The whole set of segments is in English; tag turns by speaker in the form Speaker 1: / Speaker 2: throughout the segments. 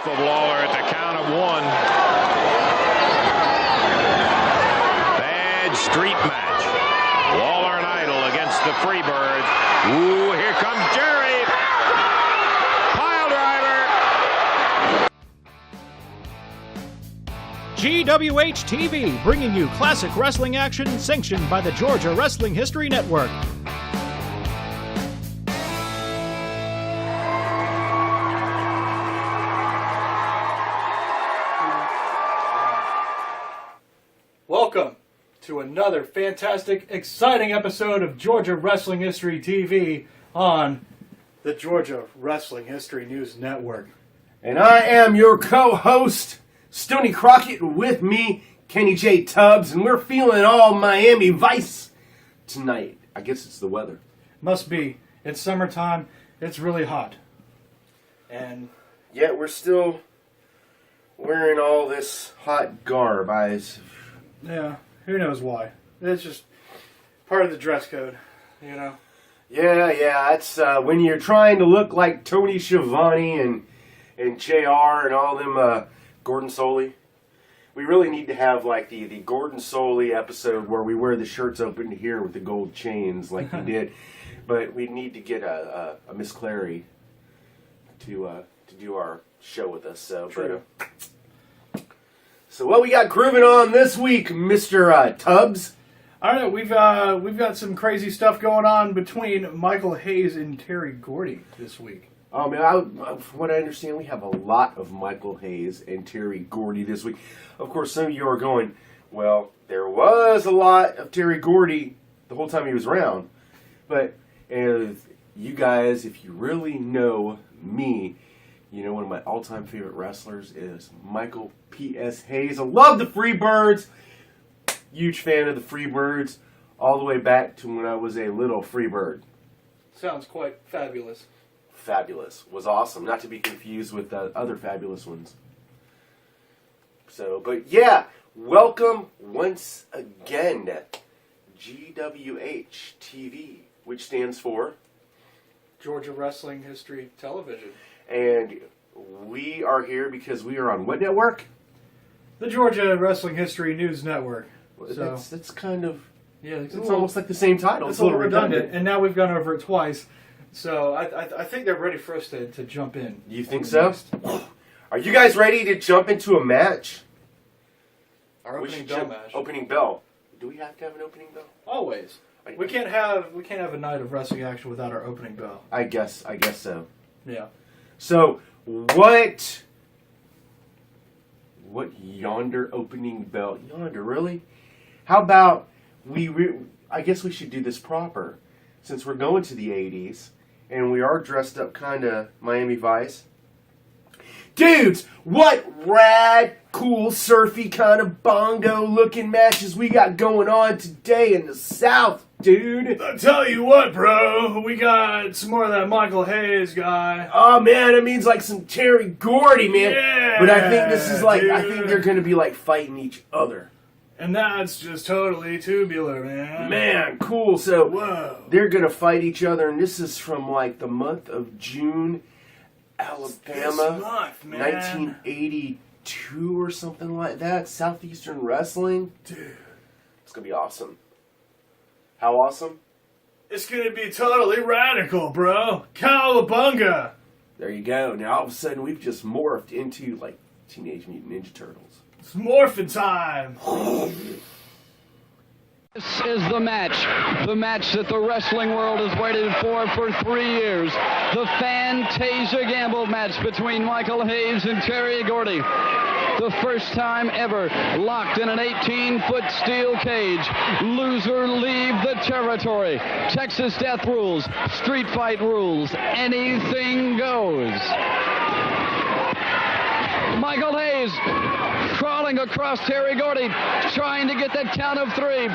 Speaker 1: off of Lawler at the count of 1. Bad street match. Lawler and Idol against the Freebirds. Ooh, here comes Jerry. Pile driver.
Speaker 2: GWH TV, bringing you classic wrestling action sanctioned by the Georgia Wrestling History Network. Welcome to another fantastic, exciting episode of Georgia Wrestling History TV on the Georgia Wrestling History News Network.
Speaker 3: And I am your co-host, Stoney Crocket, and with me, Kenny J. Tubbs, and we're feeling all Miami Vice tonight. I guess it's the weather.
Speaker 2: Must be. It's summertime. It's really hot. And
Speaker 3: yet we're still wearing all this hot garb.
Speaker 2: yeah, who knows why. It's just part of the dress code, you know?
Speaker 3: Yeah, it's when you're trying to look like Tony Schiavone and JR and all them Gordon Soley. We really need to have like the Gordon Soley episode where we wear the shirts open to here with the gold chains like we did. But we need to get a Miss Clary to do our show with us. So,
Speaker 2: true.
Speaker 3: So what we got grooving on this week, Mr. Tubbs?
Speaker 2: I don't know. We've got some crazy stuff going on between Michael Hayes and Terry Gordy this week.
Speaker 3: Oh man, from what I understand, we have a lot of Michael Hayes and Terry Gordy this week. Of course, some of you are going, well, there was a lot of Terry Gordy the whole time he was around. But you guys, if you really know me, you know one of my all-time favorite wrestlers is Michael P.S. Hayes. I love the Freebirds. Huge fan of the Freebirds, all the way back to when I was a little Freebird.
Speaker 2: Sounds quite fabulous.
Speaker 3: Fabulous. Was awesome. Not to be confused with the other fabulous ones. So, but yeah, welcome once again to GWH TV, which stands for
Speaker 2: Georgia Wrestling History Television.
Speaker 3: And we are here because we are on what network?
Speaker 2: The Georgia Wrestling History News Network. So,
Speaker 3: that's kind of,
Speaker 2: yeah,
Speaker 3: it's almost like the same title.
Speaker 2: It's a little redundant. And now we've gone over it twice. So I think they're ready for us to jump in.
Speaker 3: You think so? Are you guys ready to jump into a match?
Speaker 2: Our opening bell match.
Speaker 3: Opening bell. Do we have to have an opening bell?
Speaker 2: Always. We can't have a night of wrestling action without our opening bell.
Speaker 3: I guess so.
Speaker 2: Yeah.
Speaker 3: So what yonder opening bell? Yonder, really? How about I guess we should do this proper, since we're going to the 80s. And we are dressed up kind of Miami Vice. Dudes, what rad, cool, surfy kind of bongo-looking matches we got going on today in the South, dude.
Speaker 2: I tell you what, bro. We got some more of that Michael Hayes guy.
Speaker 3: Oh, man, it means like some Terry Gordy, man.
Speaker 2: Yeah,
Speaker 3: but I think this is like,
Speaker 2: dude.
Speaker 3: I think they're going to be like fighting each other.
Speaker 2: And that's just totally tubular, man.
Speaker 3: Man, cool. So
Speaker 2: whoa.
Speaker 3: They're going to fight each other, and this is from like the month of June, Alabama,
Speaker 2: this month, man.
Speaker 3: 1982 or something like that. Southeastern Wrestling.
Speaker 2: Dude.
Speaker 3: It's going to be awesome. How awesome?
Speaker 2: It's going to be totally radical, bro. Cowabunga.
Speaker 3: There you go. Now all of a sudden we've just morphed into like Teenage Mutant Ninja Turtles.
Speaker 2: It's morphin' time.
Speaker 4: This is the match that the wrestling world has waited for 3 years. The Fantasia Gamble match between Michael Hayes and Terry Gordy. The first time ever locked in an 18-foot steel cage. Loser leave the territory. Texas death rules, street fight rules, anything goes. Michael Hayes crawling across Terry Gordy, trying to get that count of 3.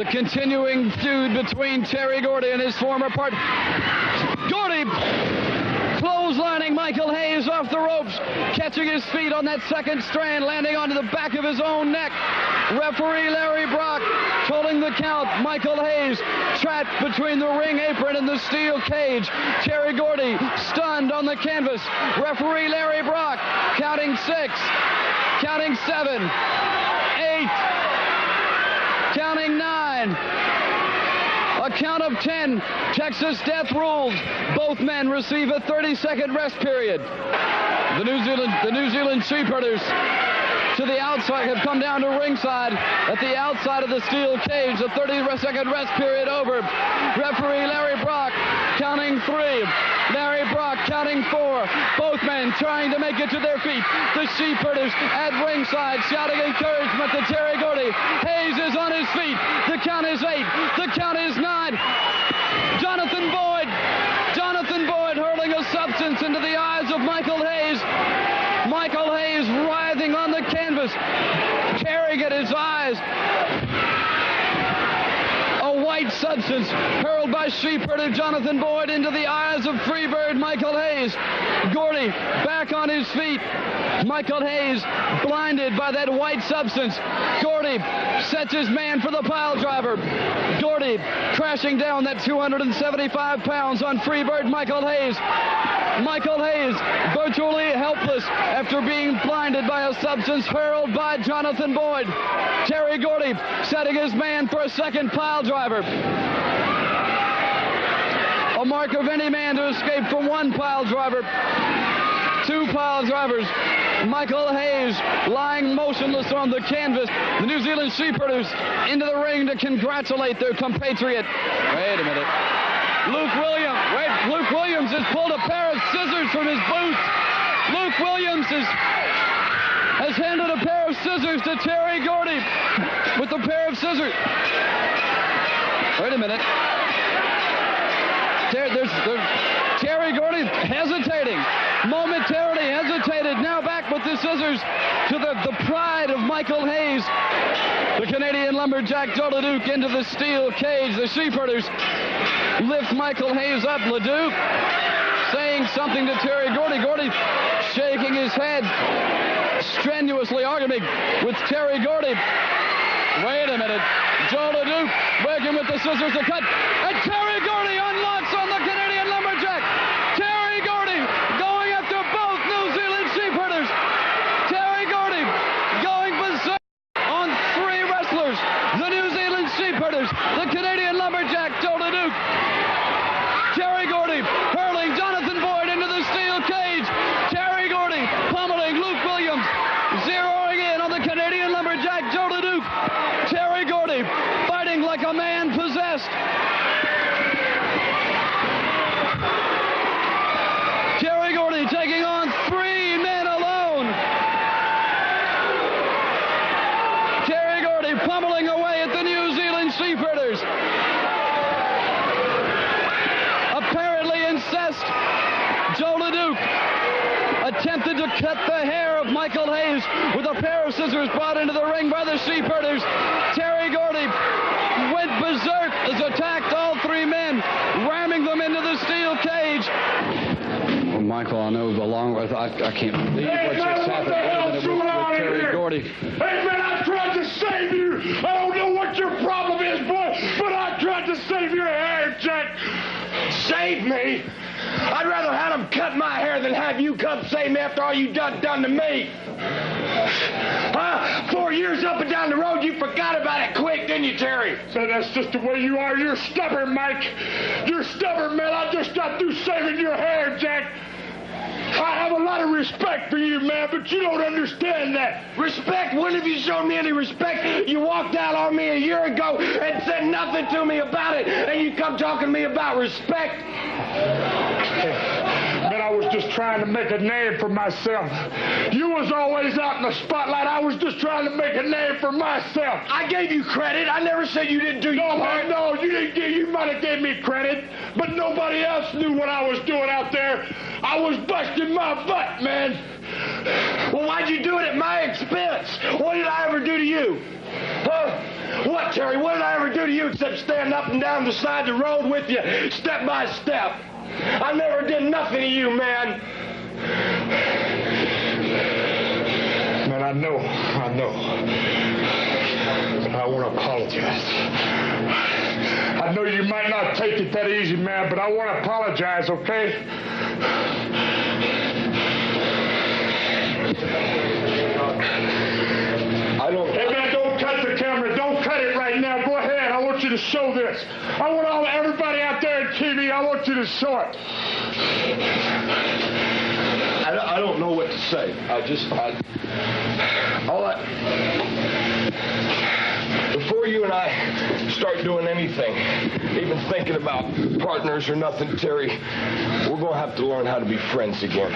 Speaker 4: The continuing feud between Terry Gordy and his former partner. Gordy clotheslining Michael Hayes off the ropes, catching his feet on that second strand, landing onto the back of his own neck. Referee Larry Brock count. Michael Hayes trapped between the ring apron and the steel cage. Terry Gordy stunned on the canvas. Referee Larry Brock counting 6, counting 7, 8, counting 9. A count of 10. Texas death rules. Both men receive a 30-second rest period. The New Zealand sheepherders to the outside have come down to ringside at the outside of the steel cage. The 30-second rest period over. Referee Larry Brock counting 3. Larry Brock counting 4. Both men trying to make it to their feet. The sheepherders at ringside shouting encouragement to Terry Gordy. Hayes is on his feet. The count is 8. The count is 9. Jonathan Boyd hurling a substance into the eyes of Michael Hayes. Michael Hayes writhing on the canvas, tearing at his eyes. A white substance hurled by sheepherder Jonathan Boyd into the eyes of freebird Michael Hayes. Gordy back on his feet. Michael Hayes blinded by that white substance. Gordy sets his man for the pile driver. Gordy crashing down that 275 pounds on freebird Michael Hayes. Michael Hayes virtually helpless after being blinded by a substance hurled by Jonathan Boyd. Terry Gordy setting his man for a second pile driver. A mark of any man to escape from one pile driver. 2 pile drivers. Michael Hayes lying motionless on the canvas. The New Zealand sheepherders into the ring to congratulate their compatriot. Wait a minute. Luke Williams has pulled a pair of scissors from his boots. Luke Williams has handed a pair of scissors to Terry Gordy with a pair of scissors. Wait a minute. Terry Gordy hesitating, momentarily hesitated, now back with the scissors to the pride of Michael Hayes. The Canadian lumberjack Joe LeDuc into the steel cage. The sheepherders lift Michael Hayes up. LeDuc saying something to Terry Gordy. Gordy shaking his head, strenuously arguing with Terry Gordy. Wait a minute. Joe LeDuc working with the scissors to cut. And Terry Gordy unlocks on the Canadian lumberjack. Terry Gordy going after both New Zealand sheepherders. Terry Gordy going berserk on 3 wrestlers. The New Zealand sheepherders, the Canadian lumberjack Joe LeDuc. Terry Gordy hurling Jonathan Boyd into the steel cage. Terry Gordy pummeling Luke Williams, zeroing in on the Canadian lumberjack Joe LeDuc. Terry Gordy fighting like a man possessed. Terry Gordy taking on 3 men alone. Terry Gordy pummeling away at the New Zealand sheepherders. Apparently incensed, Joe LeDuc attempted to cut the hair of Michael Hayes with a pair of scissors brought into the ring by the sheepherders. Terry Gordy went berserk, has attacked all 3 men, ramming them into the steel cage. Well, Michael, I know along with I can't believe what just happened with Terry Gordy.
Speaker 5: Hey, man, I tried to save you. I don't know what your problem is, boy, but I tried to save your hair, Jack. Save me? I'd rather have them cut my hair than have you come save me after all you done to me. Huh? 4 years up and down the road, you forgot about it quick, didn't you, Terry? So that's just the way you are. You're stubborn, Mike. You're stubborn, man. I just got through saving your hair, Jack. I have a lot of respect for you, man, but you don't understand that. Respect? When have you shown me any respect? You walked out on me a year ago and said nothing to me about it, and you come talking to me about respect? Man, I was just trying to make a name for myself. You was always out in the spotlight. I was just trying to make a name for myself. I gave you credit. I never said you didn't do your part. No, you didn't give. You might have gave me credit, but nobody else knew what I was doing out there. I was busting my butt, man. Well, why'd you do it at my expense? What did I ever do to you? Huh? What, Terry? What did I ever do to you except stand up and down the side of the road with you, step by step? I never did nothing to you, man. Man, I know. I want to apologize. I know you might not take it that easy, man, but I want to apologize, okay? Hey, man, don't cut the camera. Don't cut it right now. Go ahead. I want you to show this. I want everybody out there on TV, I want you to show it. I don't know what to say. Before you and I start doing anything, even thinking about partners or nothing, Terry, we're going to have to learn how to be friends again.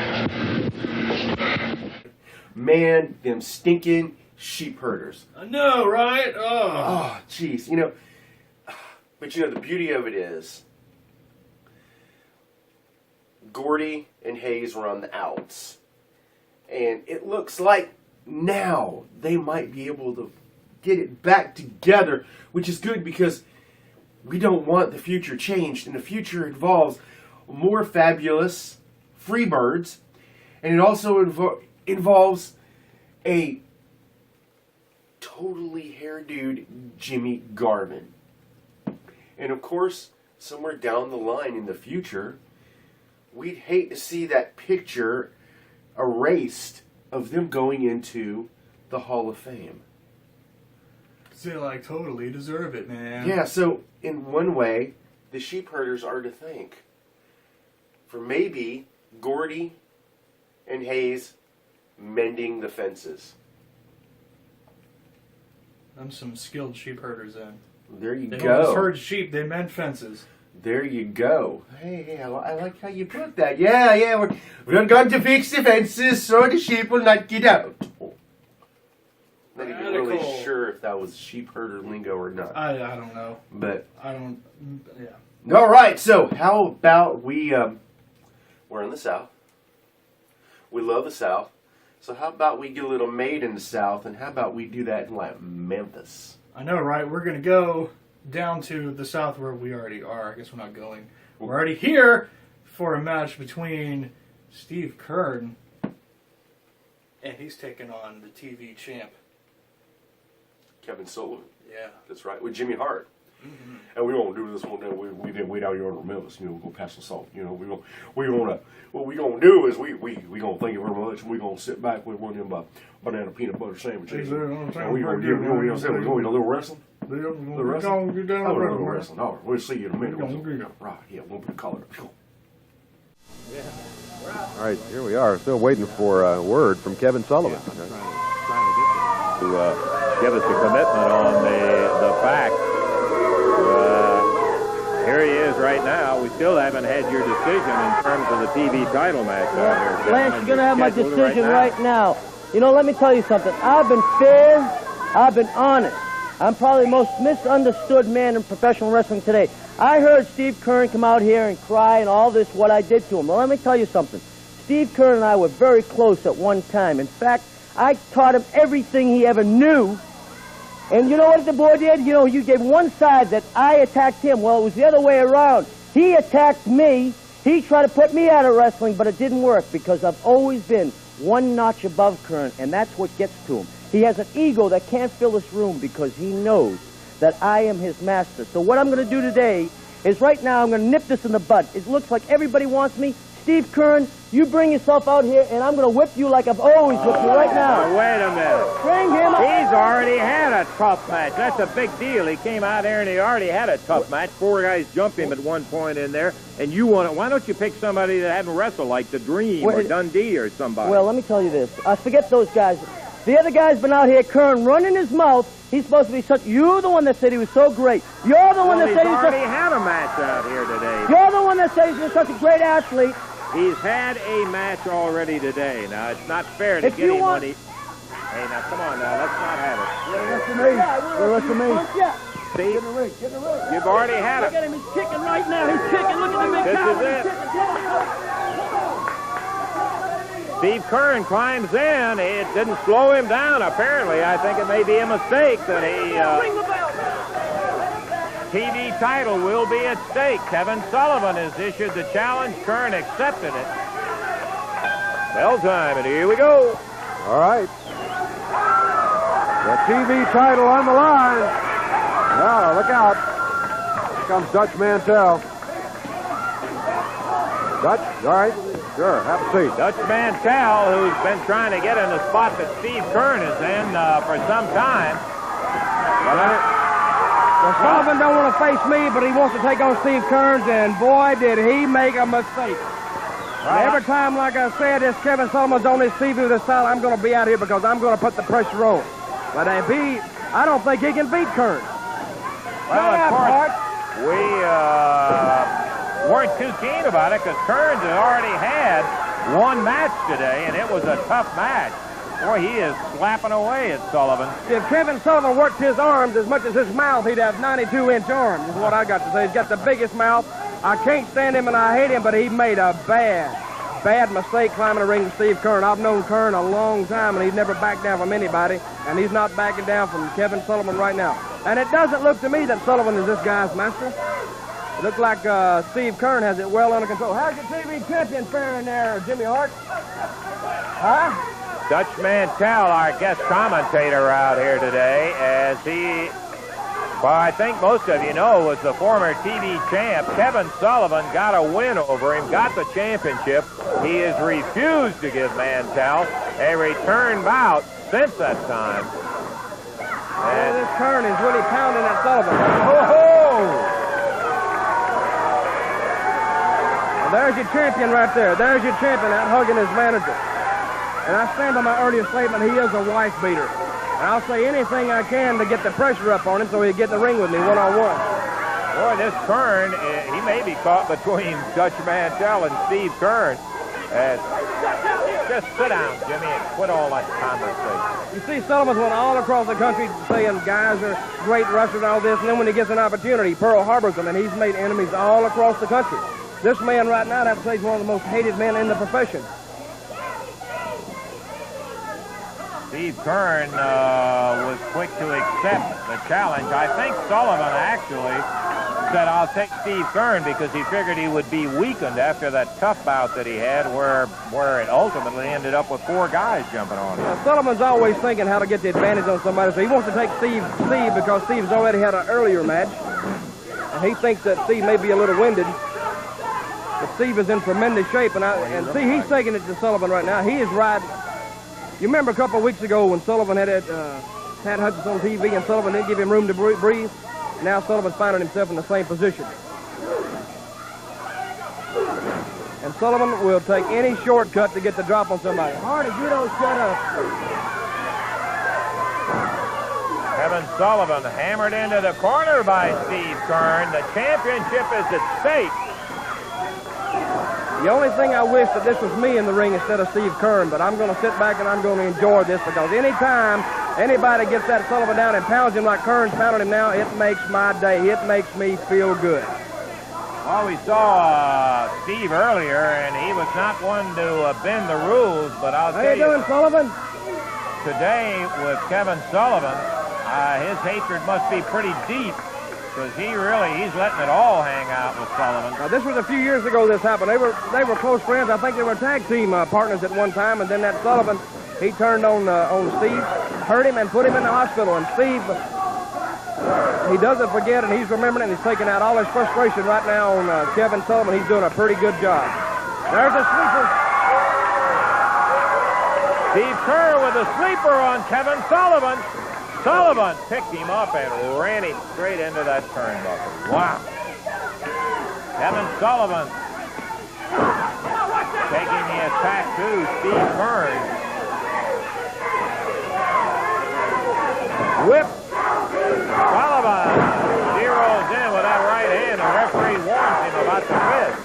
Speaker 3: Man, them stinking sheep herders.
Speaker 2: I know, right?
Speaker 3: Oh, jeez. But the beauty of it is, Gordy and Hayes were on the outs. And it looks like now they might be able to get it back together, which is good because we don't want the future changed. And the future involves more fabulous Freebirds. And it also involves a totally hairdoed Jimmy Garvin. And of course, somewhere down the line in the future, we'd hate to see that picture erased of them going into the Hall of Fame.
Speaker 2: They totally deserve it, man.
Speaker 3: Yeah, so in one way, the sheep herders are to thank for maybe Gordy and Hayes mending the fences.
Speaker 2: I'm some skilled sheep herders then.
Speaker 3: There you
Speaker 2: They
Speaker 3: go.
Speaker 2: don't just herd sheep, they mend fences.
Speaker 3: There you go. Hey, I like how you put that. Yeah, we're going to fix the fences so the sheep will not get out. Not even really sure if that was sheep herder lingo or not.
Speaker 2: I don't know.
Speaker 3: But
Speaker 2: I don't, yeah.
Speaker 3: all right, so how about we're in the South. We love the South. So how about we get a little made in the South, and how about we do that in Memphis?
Speaker 2: I know, right? We're going to go down to the South where we already are. I guess we're not going. We're already here for a match between Steve Kiern, and he's taking on the TV champ.
Speaker 3: Kevin Sullivan.
Speaker 2: Yeah.
Speaker 3: That's right, with Jimmy Hart. Mm-hmm. And we don't do this one day. We did wait out here on Memphis. Go pass the salt. What we gonna do is we gonna thank you very much. We gonna sit back with one of them banana peanut butter sandwiches. And we gonna do we gonna eat a little wrestling. Little wrestling. Little wrestling. All right, we'll see you in a minute. Right, yeah, we'll put the color up.
Speaker 6: All right, here we are, still waiting for a word from Kevin Sullivan.
Speaker 1: To give us a commitment on the fact. Here he is right now. We still haven't had your decision in terms of the TV title match out here.
Speaker 7: Lance, you're going to have my decision right now. Let me tell you something. I've been fair. I've been honest. I'm probably the most misunderstood man in professional wrestling today. I heard Steve Kiern come out here and cry and all this, what I did to him. Well, let me tell you something. Steve Kiern and I were very close at one time. In fact, I taught him everything he ever knew. And you know what the boy did? You gave one side that I attacked him. Well, it was the other way around. He attacked me. He tried to put me out of wrestling, but it didn't work because I've always been one notch above Kiern, and that's what gets to him. He has an ego that can't fill this room because he knows that I am his master. So what I'm going to do today is right now I'm going to nip this in the bud. It looks like everybody wants me. Steve Kiern, you bring yourself out here, and I'm going to whip you like I've always whipped you right now.
Speaker 1: Wait a minute.
Speaker 7: Bring him up.
Speaker 1: He's already had a tough match. That's a big deal. He came out there and he already had a tough match. 4 guys jumped him at one point in there, and you want it. Why don't you pick somebody that hadn't wrestled, like The Dream or Dundee or somebody?
Speaker 7: Well, let me tell you this. Forget those guys. The other guy's been out here, Kiern, running his mouth. He's supposed to be such... You're the one that said he was so great. You're the one that said
Speaker 1: he's already had a match out here today.
Speaker 7: You're the one that said he's such a great athlete.
Speaker 1: He's had a match already today. Now, it's not fair to
Speaker 7: If
Speaker 1: get
Speaker 7: you
Speaker 1: him
Speaker 7: want-
Speaker 1: when he... Hey, now, come on now. Let's not have it.
Speaker 7: Listen to me.
Speaker 1: See?
Speaker 7: Get in the ring.
Speaker 1: You've already had
Speaker 7: Look
Speaker 1: it.
Speaker 7: at him. He's kicking right now. He's kicking. Look at him.
Speaker 1: This is it. Steve Kiern climbs in. It didn't slow him down, apparently. I think it may be a mistake that he...
Speaker 7: Ring the bell.
Speaker 1: TV title will be at stake. Kevin Sullivan has issued the challenge. Kiern accepted it. Bell time, and here we go.
Speaker 6: All right. The TV title on the line. Now, look out. Here comes Dutch Mantell. Dutch, all right. Sure, have a seat.
Speaker 1: Dutch Mantell, who's been trying to get in the spot that Steve Kiern is in for some time.
Speaker 7: Well, Sullivan don't want to face me, but he wants to take on Steve Kearns, and boy, did he make a mistake.
Speaker 1: Right.
Speaker 7: Every time, like I said, this Kevin Sullivan's on this TV this style, I'm going to be out here because I'm going to put the pressure on. But if I don't think he can beat Kearns.
Speaker 1: Well, of course, we weren't too keen about it because Kearns had already had one match today, and it was a tough match. Boy, he is slapping away at Sullivan.
Speaker 7: If Kevin Sullivan worked his arms as much as his mouth, he'd have 92-inch arms, is what I got to say. He's got the biggest mouth. I can't stand him and I hate him, but he made a bad mistake climbing the ring with Steve Kiern. I've known Kiern a long time, and he's never backed down from anybody, and he's not backing down from Kevin Sullivan right now. And it doesn't look to me that Sullivan is this guy's master. It looks like Steve Kiern has it well under control. How's your TV champion faring there, Jimmy Hart? Huh?
Speaker 1: Dutch Mantell, our guest commentator out here today, as he, well, I think most of you know, was the former TV champ. Kevin Sullivan got a win over him, got the championship. He has refused to give Mantell a return bout since that time.
Speaker 7: And this Kiern is really pounding at Sullivan.
Speaker 1: Oh-ho!
Speaker 7: Well, there's your champion right there. There's your champion out hugging his manager. And I stand by my earlier statement, he is a wife beater. And I'll say anything I can to get the pressure up on him so he'll get in the ring with me one-on-one.
Speaker 1: Boy, this Kiern, he may be caught between Dutch Mantell and Steve Kiern. Just sit down, Jimmy, and quit all that conversation.
Speaker 7: You see, Sullivan's went all across the country saying guys are great wrestlers and all this, and then when he gets an opportunity, Pearl Harbors them, and he's made enemies all across the country. This man right now, I'd have to say, is one of the most hated men in the profession.
Speaker 1: Steve Kiern was quick to accept the challenge. I think Sullivan actually said, I'll take Steve Kiern because he figured he would be weakened after that tough bout that he had where it ultimately ended up with 4 guys jumping on him.
Speaker 7: Now, Sullivan's always thinking how to get the advantage on somebody, so he wants to take Steve because Steve's already had an earlier match. And he thinks that Steve may be a little winded. But Steve is in tremendous shape, and see, he's taking it to Sullivan right now. He is riding. You remember a couple of weeks ago when Sullivan had Pat Hudson on TV and Sullivan didn't give him room to breathe? Now Sullivan's finding himself in the same position. And Sullivan will take any shortcut to get the drop on somebody. Hardy, you don't shut up.
Speaker 1: Kevin Sullivan hammered into the corner by Steve Kiern. The championship is at stake.
Speaker 7: The only thing I wish that this was me in the ring instead of Steve Kiern, but I'm going to sit back and I'm going to enjoy this because anytime anybody gets that Sullivan down and pounds him like Kiern's pounding him now, it makes my day. It makes me feel good.
Speaker 1: Well, we saw Steve earlier, and he was not one to bend the rules, but I'll tell you.
Speaker 7: How you doing, Sullivan?
Speaker 1: Today with Kevin Sullivan, his hatred must be pretty deep. Because he's letting it all hang out with Sullivan.
Speaker 7: Now, this was a few years ago this happened. They were close friends. I think they were tag team partners at one time, and then that Sullivan, he turned on Steve, hurt him, and put him in the hospital. And Steve, he doesn't forget, and he's remembering it, and he's taking out all his frustration right now on Kevin Sullivan. He's doing a pretty good job. There's a sleeper.
Speaker 1: Steve Kerr with a sleeper on Kevin Sullivan. Sullivan picked him up and ran him straight into that turnbuckle. Wow. Kevin Sullivan taking the attack to Steve Kearn. Whip. Sullivan zeroes in with that right hand. The referee warns him about the wrist.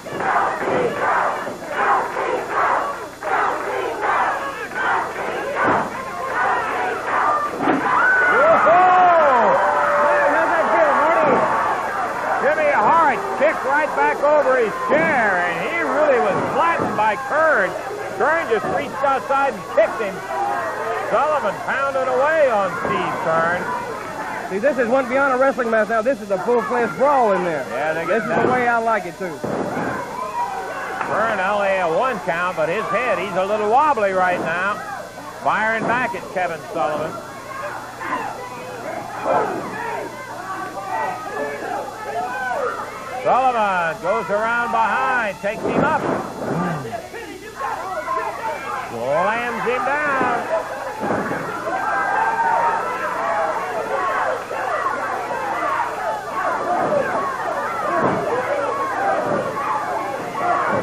Speaker 1: Kicked right back over his chair, and he really was flattened by Kiern. Kiern just reached outside and kicked him. Sullivan pounding away on Steve Kiern.
Speaker 7: See, this is one beyond a wrestling match now. This is a full-fledged brawl in there.
Speaker 1: Yeah,
Speaker 7: this is the way I like it, too.
Speaker 1: Kiern only had 1 count, but his head, he's a little wobbly right now. Firing back at Kevin Sullivan. Sullivan goes around behind, takes him up. Slams him down.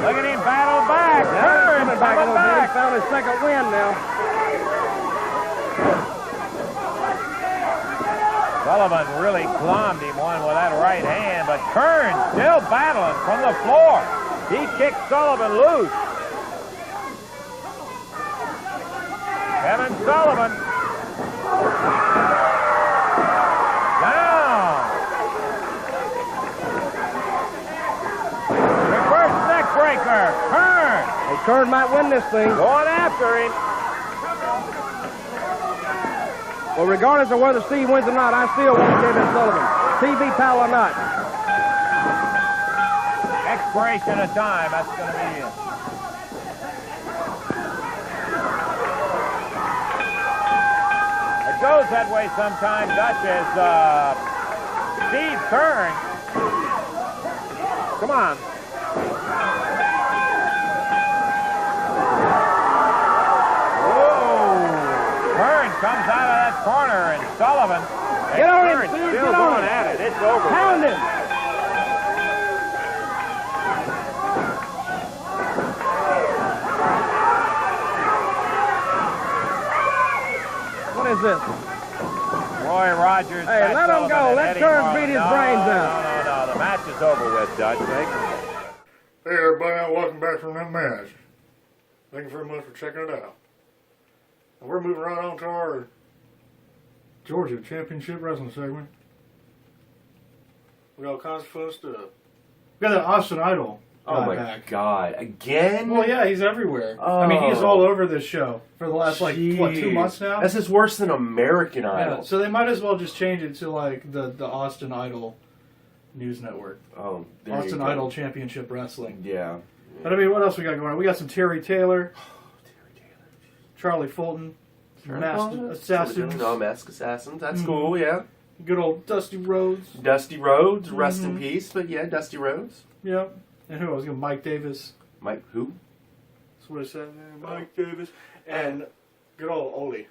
Speaker 1: Look at him battle back.
Speaker 6: He's coming back a little bit. He found his second win now.
Speaker 1: Sullivan really clommed him one with that right hand, but Kiern still battling from the floor. He kicked Sullivan loose. Kevin Sullivan down. Reverse neck breaker. Kiern.
Speaker 6: Hey, Kiern might win this thing.
Speaker 1: Going after him.
Speaker 6: Well, regardless of whether Steve wins or not, I still want Kevin Sullivan. TV pal or not.
Speaker 1: Expiration of time. That's going to be it. It goes that way sometimes, Dutch, as Steve Kiern. Come on. Comes out of that corner, and Sullivan.
Speaker 6: Get on him,
Speaker 1: Kiern
Speaker 6: Steve,
Speaker 1: still
Speaker 6: get on
Speaker 1: going
Speaker 6: him.
Speaker 1: at it. It's over.
Speaker 6: Pound him. What is this?
Speaker 1: Roy Rogers.
Speaker 6: Hey,
Speaker 1: Pat
Speaker 6: let him
Speaker 1: Sullivan,
Speaker 6: go.
Speaker 1: and
Speaker 6: Let
Speaker 1: Eddie
Speaker 6: Kiern
Speaker 1: Marlin.
Speaker 6: beat his
Speaker 1: No,
Speaker 6: brains out.
Speaker 1: No. The match is over with, Dutch.
Speaker 2: Hey everybody, welcome back from that match. Thank you very much for checking it out. And we're moving right on to our Georgia Championship Wrestling segment. We got all kinds of fun stuff. We got that Austin Idol
Speaker 3: Oh my
Speaker 2: back.
Speaker 3: God! Again?
Speaker 2: Well, yeah, he's everywhere.
Speaker 3: Oh.
Speaker 2: I mean, he's all over this show for the last, like, what, 2 months now?
Speaker 3: This is worse than American Idol.
Speaker 2: Yeah, so they might as well just change it to, like, the Austin Idol News Network.
Speaker 3: Oh, there you
Speaker 2: Austin
Speaker 3: go.
Speaker 2: Idol Championship Wrestling.
Speaker 3: Yeah.
Speaker 2: But I mean, what else we got going on? We got some Terry Taylor, Charlie Fulton, Masked Assassins.
Speaker 3: No, Masked Assassins. That's cool, yeah.
Speaker 2: Good old Dusty Rhodes.
Speaker 3: Dusty Rhodes, rest in peace, but yeah, Dusty Rhodes.
Speaker 2: Yep. And who else? Mike Davis.
Speaker 3: Mike who?
Speaker 2: That's what it said there. Mike Davis. And good old Ole.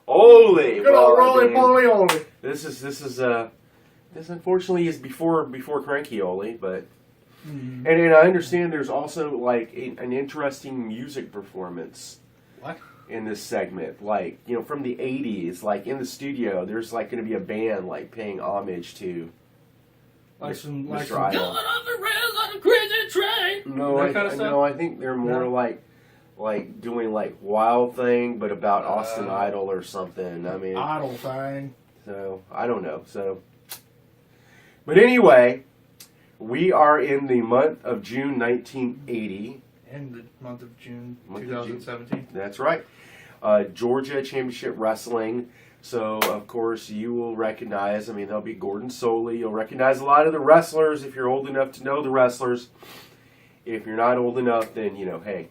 Speaker 3: Ole!
Speaker 2: Good old Roly Poly Ole.
Speaker 3: This unfortunately is before Cranky Ole, but and I understand there's also like an interesting music performance.
Speaker 2: What?
Speaker 3: In this segment, like, you know, from the 80s, like in the studio, there's like going to be a band like paying homage to Mr. Idol. No, I think they're more like doing like Wild Thing, but about Austin Idol or something. I mean,
Speaker 2: Idol thing.
Speaker 3: So I don't know. So, but anyway, we are in the month of June 1980.
Speaker 2: In the month of June 2017.
Speaker 3: That's right. Georgia Championship Wrestling. So, of course, you will recognize, I mean, there'll be Gordon Soley. You'll recognize a lot of the wrestlers if you're old enough to know the wrestlers. If you're not old enough, then, you know, hey,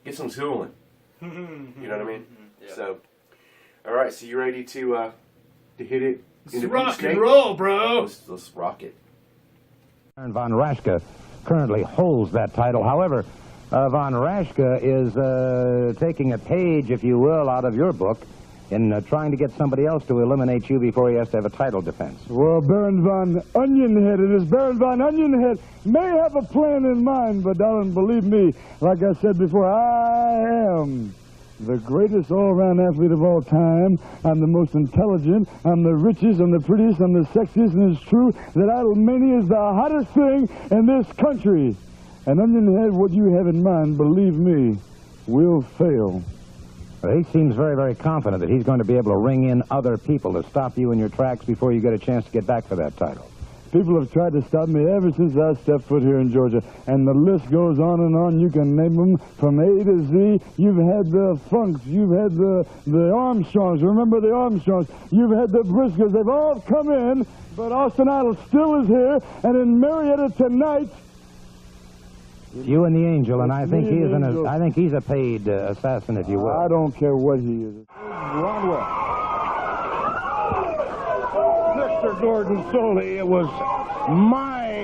Speaker 3: get some tooling. You know what I mean?
Speaker 2: Yeah.
Speaker 3: So, all right, so you ready to hit it?
Speaker 2: Let's rock and roll, bro.
Speaker 3: Let's rock it.
Speaker 8: Von Raschke currently holds that title. However, Von Raschke is taking a page, if you will, out of your book in trying to get somebody else to eliminate you before he has to have a title defense.
Speaker 9: Well, Baron Von Onionhead, it is Baron Von Onionhead, may have a plan in mind, but darling, believe me, like I said before, I am the greatest all-around athlete of all time. I'm the most intelligent, I'm the richest, I'm the prettiest, I'm the sexiest, and it's true that Idolmania is the hottest thing in this country. And Onionhead, what you have in mind, believe me, will fail.
Speaker 8: Well, he seems very, very confident that he's going to be able to ring in other people to stop you in your tracks before you get a chance to get back for that title.
Speaker 9: People have tried to stop me ever since I stepped foot here in Georgia, and the list goes on and on. You can name them from A to Z. You've had the Funks, you've had the Armstrongs. Remember the Armstrongs? You've had the Briscoes. They've all come in, but Austin Idol still is here, and in Marietta tonight.
Speaker 8: You and the Angel, and I think I think he's a paid assassin, if you will.
Speaker 9: I don't care what he is. Ronwell.
Speaker 8: Gordon Soley, it was my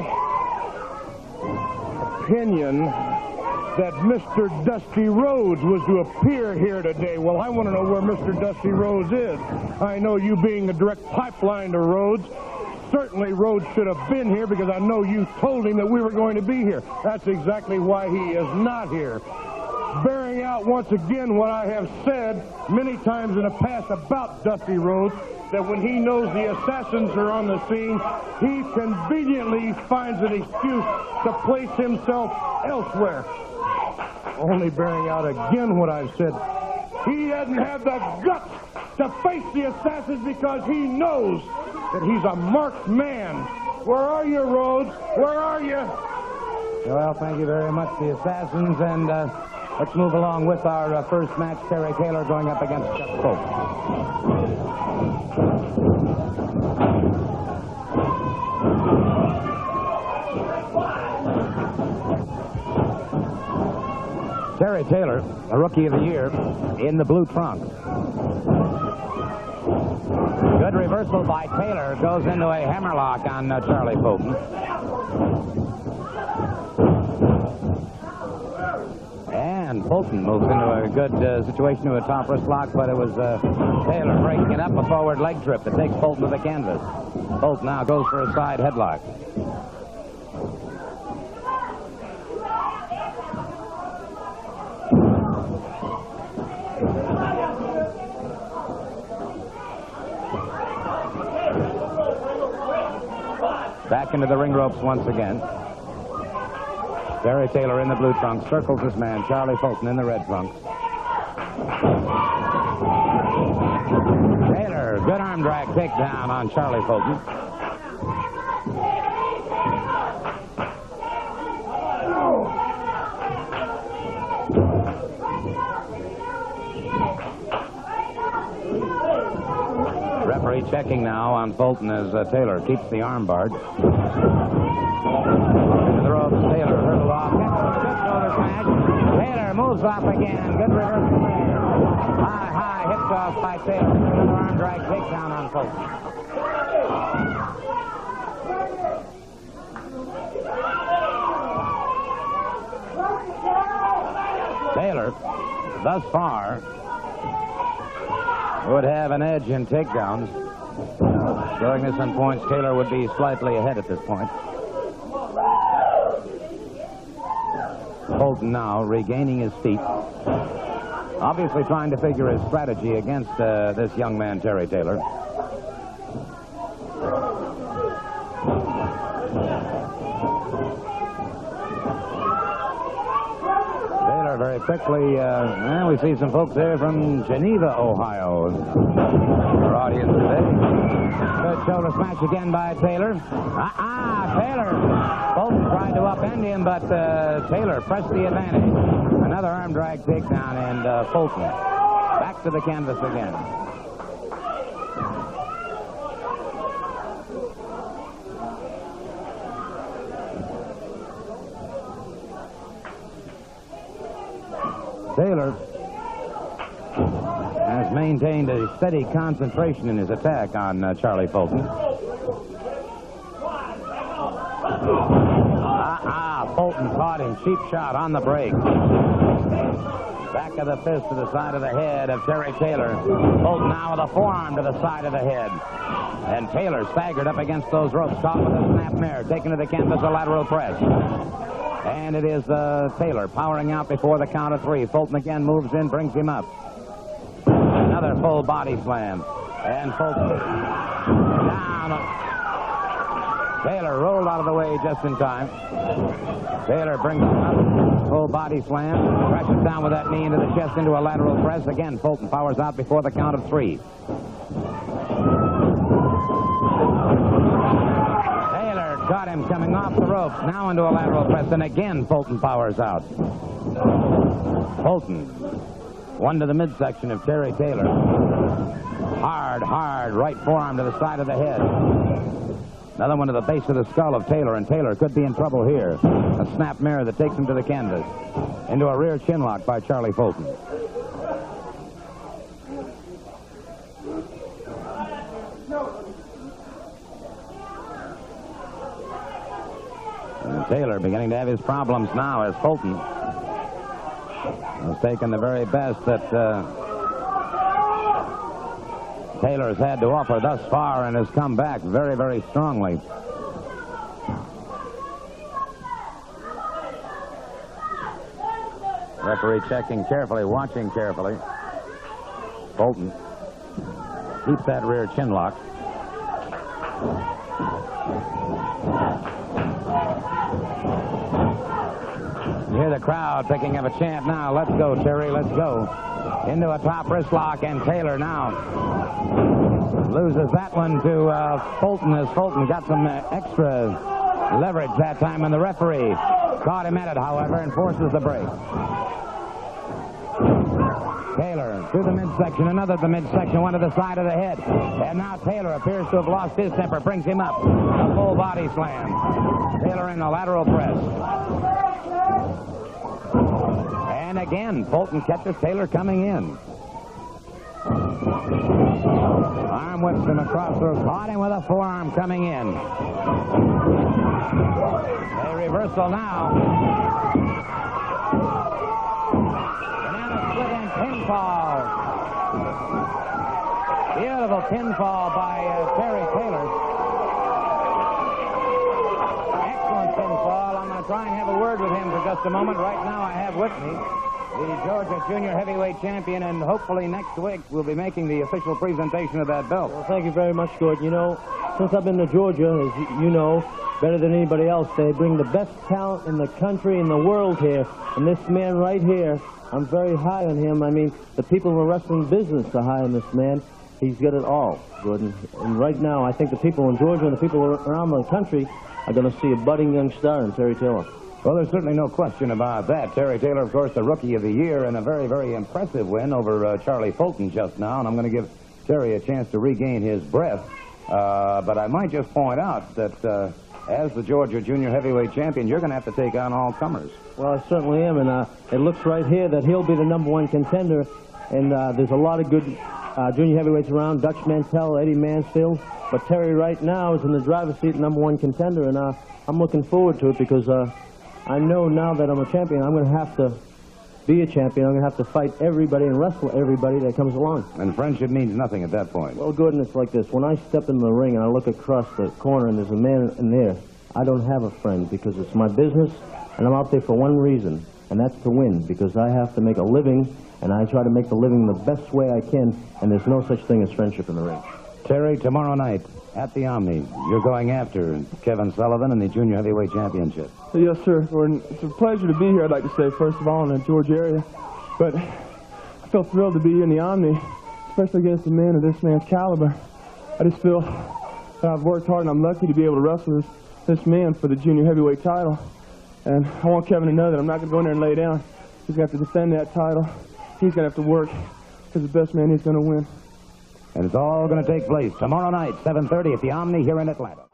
Speaker 8: opinion that Mr. Dusty Rhodes was to appear here today. Well, I want to know where Mr. Dusty Rhodes is. I know you being a direct pipeline to Rhodes, certainly Rhodes should have been here because I know you told him that we were going to be here. That's exactly why he is not here. Bearing out once again what I have said many times in the past about Dusty Rhodes, that when he knows the assassins are on the scene, he conveniently finds an excuse to place himself elsewhere. Only bearing out again what I've said. He doesn't have the guts to face the assassins because he knows that he's a marked man. Where are you, Rhodes? Where are you?
Speaker 10: Well, thank you very much, the assassins, and let's move along with our first match. Terry Taylor going up against Chuck Polk. Terry Taylor, a Rookie of the Year, in the blue trunks. Good reversal by Taylor. Goes into a hammerlock on Charlie Fulton. And Fulton moves into a good situation to a top wrist lock, but it was Taylor breaking it up, a forward leg trip that takes Fulton to the canvas. Fulton now goes for a side headlock. Back into the ring ropes once again. Terry Taylor in the blue trunks circles his man, Charlie Fulton, in the red trunks. Taylor, good arm drag takedown on Charlie Fulton. Referee checking now on Fulton as Taylor keeps the arm barred. Into the ropes, Taylor hurdled off. Good shoulder smash. Taylor moves off again. Good reversal there. High hip toss by Taylor. Another arm drag takedown on Fulton. Taylor, thus far, would have an edge in takedowns. Showing this on points, Taylor would be slightly ahead at this point. Fulton now regaining his feet. Obviously trying to figure his strategy against this young man, Terry Taylor. Very quickly, we see some folks there from Geneva, Ohio. Our audience today. Good shoulder smash again by Taylor. Taylor. Fulton tried to upend him, but Taylor pressed the advantage. Another arm drag takedown, and Fulton back to the canvas again. Taylor has maintained a steady concentration in his attack on Charlie Fulton. Fulton caught him. Cheap shot on the break. Back of the fist to the side of the head of Terry Taylor. Fulton now with a forearm to the side of the head. And Taylor staggered up against those ropes, caught with a snap mare, taken to the canvas, a lateral press. And it is Taylor powering out before the count of three. Fulton again moves in, brings him up. Another full body slam. And Fulton down. Taylor rolled out of the way just in time. Taylor brings him up. Full body slam. Crashes down with that knee into the chest into a lateral press. Again, Fulton powers out before the count of three. Got him coming off the ropes, now into a lateral press, and again Fulton powers out. Fulton, one to the midsection of Terry Taylor. Hard right forearm to the side of the head. Another one to the base of the skull of Taylor, and Taylor could be in trouble here. A snap mirror that takes him to the canvas. Into a rear chin lock by Charlie Fulton. And Taylor beginning to have his problems now as Fulton has taken the very best that Taylor's had to offer thus far and has come back very, very strongly. Referee checking carefully, watching carefully. Fulton keeps that rear chin lock. You hear the crowd picking up a chant now. Let's go, Terry, let's go. Into a top wrist lock, and Taylor now loses that one to Fulton as Fulton got some extra leverage that time, and the referee caught him at it, however, and forces the break. Taylor through the midsection, another to the midsection, one to the side of the head. And now Taylor appears to have lost his temper, brings him up. A full body slam. Taylor in the lateral press. And again, Fulton catches Taylor coming in. Arm whips him across the caught him with a forearm coming in. A reversal now. Pinfall. Beautiful pinfall by Terry Taylor. Excellent pinfall. I'm going to try and have a word with him for just a moment. Right now I have with me the Georgia Junior Heavyweight Champion, and hopefully next week we'll be making the official presentation of that belt.
Speaker 7: Well, thank you very much, Gordy. You know, since I've been to Georgia, as you know, better than anybody else, they bring the best talent in the country and the world here. And this man right here, I'm very high on him. I mean, the people in the wrestling business are high on this man. He's got it all, Gordon. And right now, I think the people in Georgia and the people around the country are going to see a budding young star in Terry Taylor.
Speaker 10: Well, there's certainly no question about that. Terry Taylor, of course, the Rookie of the Year, and a very, very impressive win over Charlie Fulton just now. And I'm going to give Terry a chance to regain his breath. But I might just point out that as the Georgia Junior Heavyweight Champion, you're going to have to take on all comers.
Speaker 7: Well, I certainly am, and it looks right here that he'll be the #1 contender. And there's a lot of good junior heavyweights around, Dutch Mantell, Eddie Mansfield. But Terry right now is in the driver's seat, #1 contender, and I'm looking forward to it because I know now that I'm a champion, I'm going to have to be a champion. I'm going to have to fight everybody and wrestle everybody that comes along.
Speaker 10: And friendship means nothing at that point.
Speaker 7: Well, Gordon, it's like this. When I step in the ring and I look across the corner and there's a man in there, I don't have a friend because it's my business, and I'm out there for one reason, and that's to win, because I have to make a living, and I try to make the living the best way I can, and there's no such thing as friendship in the ring.
Speaker 10: Terry, tomorrow night at the Omni, you're going after Kevin Sullivan in the Junior Heavyweight Championship.
Speaker 11: Yes, sir. Gordon, it's a pleasure to be here, I'd like to say, first of all, in the Georgia area. But I feel thrilled to be here in the Omni, especially against a man of this man's caliber. I just feel that I've worked hard, and I'm lucky to be able to wrestle this man for the Junior Heavyweight title. And I want Kevin to know that I'm not going to go in there and lay down. He's going to have to defend that title. He's going to have to work, because the best man is going to win.
Speaker 10: And it's all going to take place tomorrow night, 7:30 at the Omni here in Atlanta.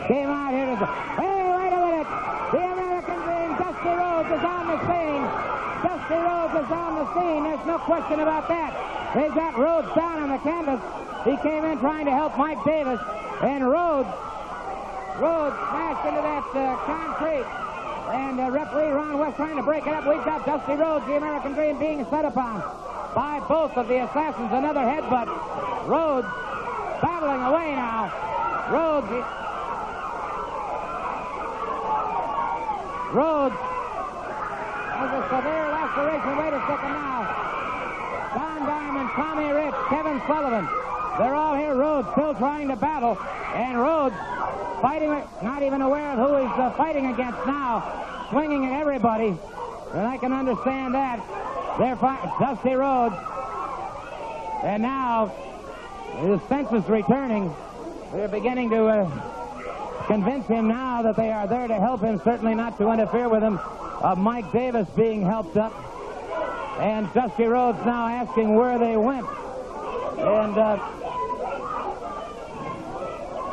Speaker 12: Came out here to... Hey, wait a minute! The American Dream, Dusty Rhodes, is on the scene. Dusty Rhodes is on the scene. There's no question about that. They've got Rhodes down on the canvas. He came in trying to help Mike Davis. And Rhodes smashed into that concrete. And referee Ron West trying to break it up. We've got Dusty Rhodes, the American Dream, being set upon by both of the assassins. Another headbutt. Rhodes battling away now. Rhodes has a severe laceration. Wait a second now. Don Diamond, Tommy Rich, Kevin Sullivan. They're all here. Rhodes still trying to battle. And Rhodes fighting, not even aware of who he's fighting against now. Swinging at everybody. And I can understand that. They're fighting Dusty Rhodes. And now his senses returning. They're beginning to convince him now that they are there to help him, certainly not to interfere with him. Mike Davis being helped up. And Dusty Rhodes now asking where they went. And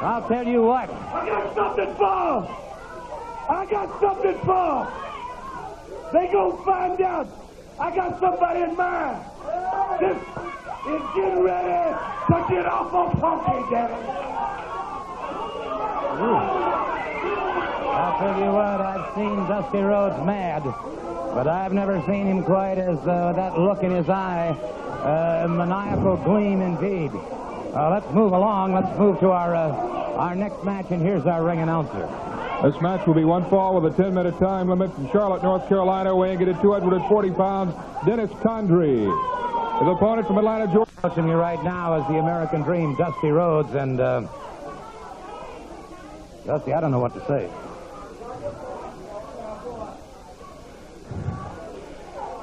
Speaker 12: I'll tell you what.
Speaker 5: I got something for! They gonna find out I got somebody in mind. This is getting ready to get off on Crocket, damn it.
Speaker 10: I'll tell you what, I've seen Dusty Rhodes mad, but I've never seen him quite as that look in his eye, maniacal gleam indeed. Let's move along. Let's move to our next match, and here's our ring announcer.
Speaker 13: This match will be one fall with a 10-minute time limit from Charlotte, North Carolina, weighing in at 240 pounds, Dennis Condrey. His opponent from Atlanta, Georgia.
Speaker 10: Watching me right now is the American Dream, Dusty Rhodes, and Dusty, I don't know what to say.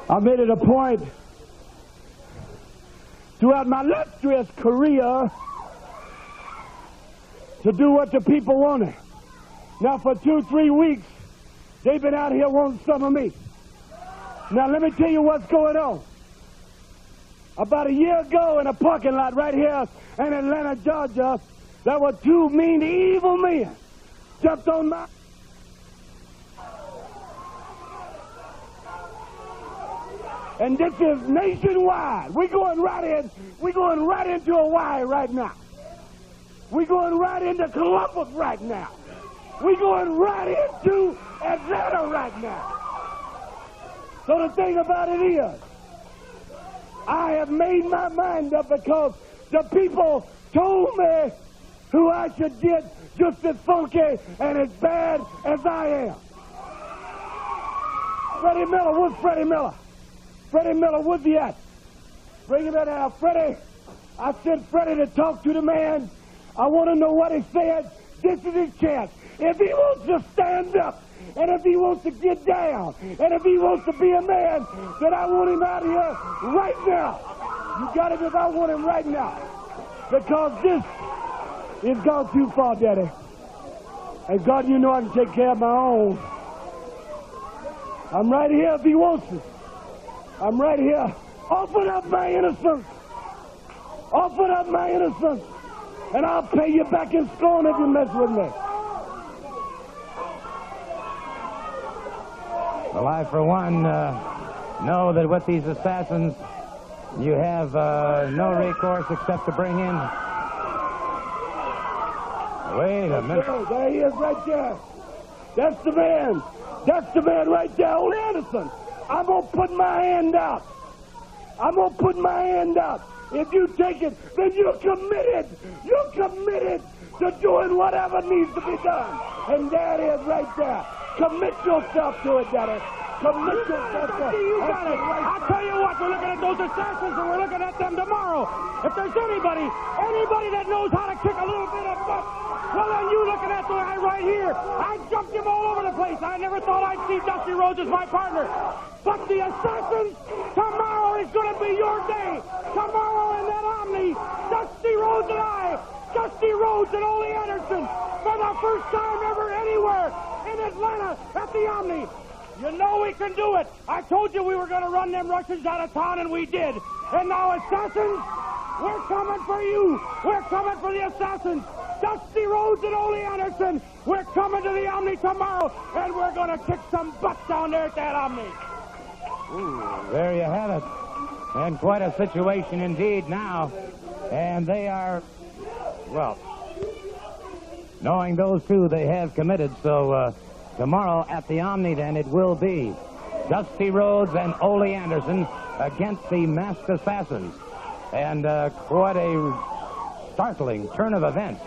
Speaker 9: I made it a point throughout my illustrious career to do what the people wanted. Now, for 2-3 weeks, they've been out here wanting some of me. Now, let me tell you what's going on. About a year ago in a parking lot right here in Atlanta, Georgia, there were two mean, evil men jumped on my... And this is nationwide. We're going right into Hawaii right now. We're going right into Columbus right now. We're going right into Atlanta right now. So the thing about it is, I have made my mind up because the people told me who I should get just as funky and as bad as I am. Freddie Miller, where's Freddie Miller? Freddie Miller, where's he at? Bring him in now, Freddie. I sent Freddie to talk to the man. I want to know what he said. This is his chance. If he wants to stand up, and if he wants to get down, and if he wants to be a man, then I want him out here right now. You got it if I want him right now. Because this has gone too far, Daddy. And God, you know I can take care of my own. I'm right here if he wants to. I'm right here. Open up my innocence. Open up my innocence. And I'll pay you back in scorn if you mess with me.
Speaker 10: Well, I, for one, know that with these assassins, you have no recourse except to bring in... Wait a minute.
Speaker 9: There he is right there. That's the man. That's the man right there, old Anderson. I'm going to put my hand out. I'm going to put my hand out. If you take it, then you're committed. You're committed to doing whatever needs to be done. And there it is right there. Commit yourself to it, Daddy. Commit yourself to it.
Speaker 12: You got it. I'll tell you what, we're looking at those assassins and we're looking at them tomorrow. If there's anybody that knows how to kick a little bit of butt, well, then you looking at the guy right here. I jumped him all over the place. I never thought I'd see Dusty Rhodes as my partner. But the assassins, tomorrow is going to be your day. Tomorrow in that Omni, Dusty Rhodes and I, Dusty Rhodes and Ole Anderson, for the first time ever anywhere in Atlanta at the Omni. You know we can do it. I told you we were going to run them Russians out of town, and we did. And now, assassins, we're coming for you. We're coming for the assassins. Dusty Rhodes and Ole Anderson, we're coming to the Omni tomorrow, and we're going to kick some butt down there at that Omni.
Speaker 10: Ooh, there you have it. And quite a situation indeed now. And they are, well, knowing those two, they have committed. So tomorrow at the Omni, then, it will be Dusty Rhodes and Ole Anderson against the Masked Assassins. And quite a startling turn of events.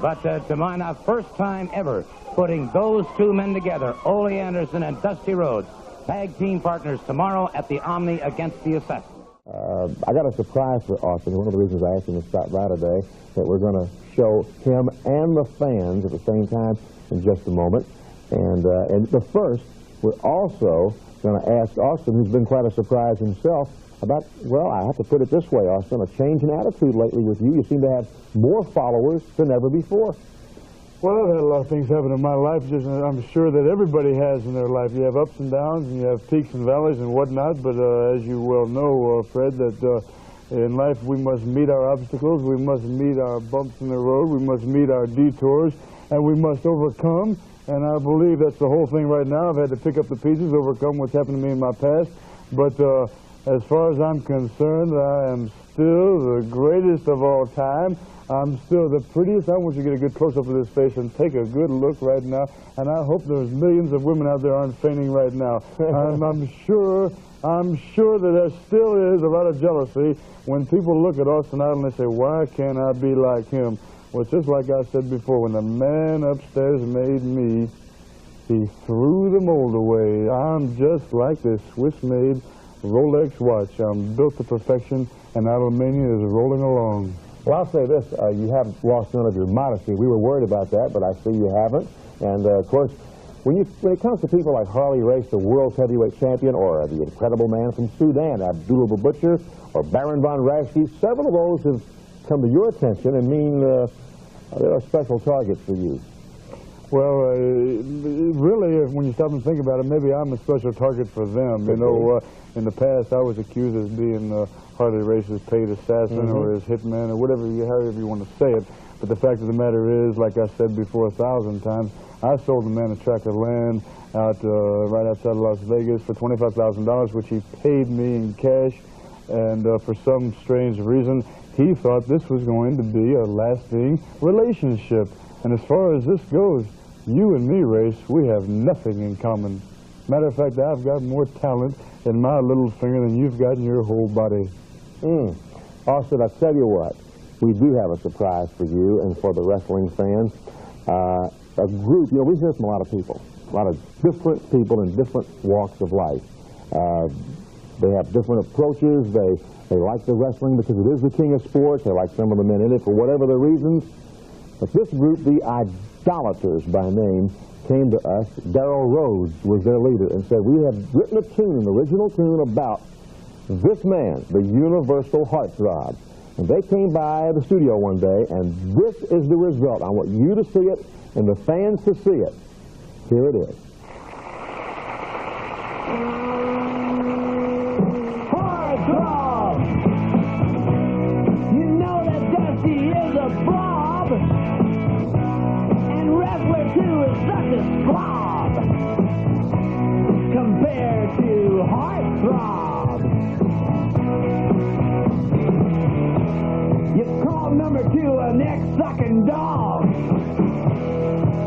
Speaker 10: But to my now, first time ever putting those two men together, Ole Anderson and Dusty Rhodes, tag team partners tomorrow at the Omni against the Assassins.
Speaker 14: I got a surprise for Austin. One of the reasons I asked him to stop by today, that we're going to show him and the fans at the same time in just a moment. And the first, we're also going to ask Austin, who's been quite a surprise himself, about, well, I have to put it this way, Austin, a change in attitude lately with you. You seem to have more followers than ever before.
Speaker 9: Well, I've had a lot of things happen in my life, just I'm sure that everybody has in their life. You have ups and downs, and you have peaks and valleys and whatnot, but as you well know, Fred, that in life we must meet our obstacles, we must meet our bumps in the road, we must meet our detours, and we must overcome, and I believe that's the whole thing right now. I've had to pick up the pieces, overcome what's happened to me in my past, but As far as I'm concerned, I am still the greatest of all time. I'm still the prettiest. I want you to get a good close-up of this face and take a good look right now. And I hope there's millions of women out there aren't fainting right now. I'm sure that there still is a lot of jealousy when people look at Austin Idol and they say, why can't I be like him? Well, it's just like I said before, when the man upstairs made me, he threw the mold away. I'm just like this Swiss-made Rolex watch. I'm built to perfection, and Idolmania is rolling along.
Speaker 14: Well, I'll say this, you haven't lost none of your modesty. We were worried about that, but I see you haven't. And, of course, when it comes to people like Harley Race, the world's heavyweight champion, or the incredible man from Sudan, Abdullah the Butcher, or Baron von Raschke, several of those have come to your attention and mean they're a special target for you.
Speaker 9: Well, really, when you stop and think about it, maybe I'm a special target for them. You know, in the past, I was accused of being Harley Race's paid assassin or his hitman or whatever, however you want to say it. But the fact of the matter is, like I said before 1,000 times, I sold the man a tract of land out right outside of Las Vegas for $25,000, which he paid me in cash. And for some strange reason, he thought this was going to be a lasting relationship. And as far as this goes, you and me, Race, we have nothing in common. Matter of fact, I've got more talent in my little finger than you've got in your whole body.
Speaker 14: Austin, I'll tell you what, we do have a surprise for you and for the wrestling fans. A group, we hear from a lot of people, a lot of different people in different walks of life. They have different approaches. They like the wrestling because it is the king of sports. They like some of the men in it for whatever the reasons. But this group, the Idolaters by name, came to us. Darryl Rhodes was their leader and said, we have written a tune, an original tune about this man, the universal heartthrob. And they came by the studio one day, and this is the result. I want you to see it and the fans to see it. Here it is.
Speaker 12: Heartthrob! You know that Dusty is a blob, and Wrestler 2 is such a slob compared to Heartthrob. You called number 2 a neck-sucking dog.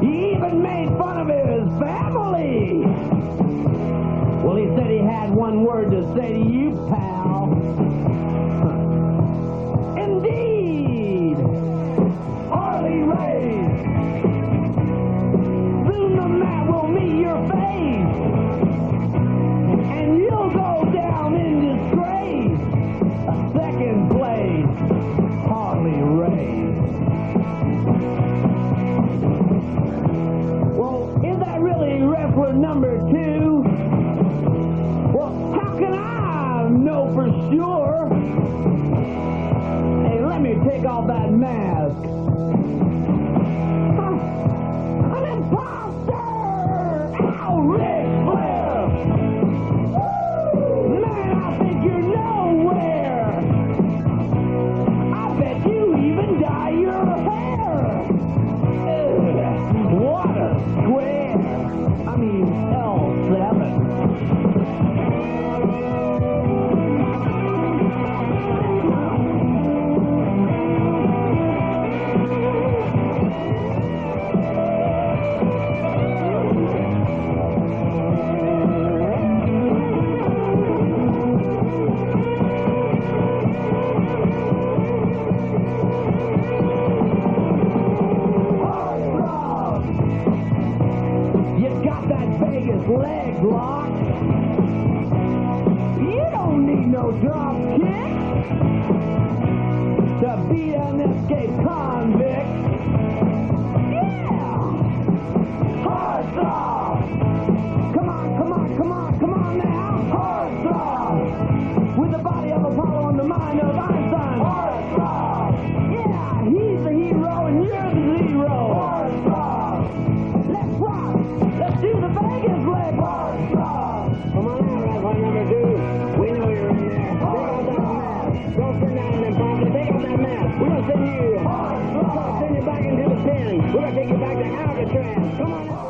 Speaker 12: He even made fun of his family. Well, he said he had one word to say to you, pal. Indeed, Harley Race. Soon the mat will meet your face, and you'll go down in disgrace. A second place, Harley Race. Well, is that really wrestler number 2? Well, how can I know for sure? Hey, let me take off that mask. An imposter! Ow, Ric Flair! Man, I think you're nowhere. I bet you even dye your hair. Ugh, what a square. I mean, L7. Leg lock. You don't need no drop kick to beat an escaped convict. Yeah! Heartthrob! Come on, come on, come on, come on now! Heartthrob! With the body of Apollo and the mind of Einstein. Heartthrob! Yeah, he's the hero and you're the zero. Heartthrob! Let's rock! Let's do the Vegas leg. Come on now, wrestler number 2. We know you're in there. Take off that mask. Don't sit down and impossible. Take off that mask. We're going to send you. We're going to send you back into the pen. We're going to take you back to Alcatraz. Come on now.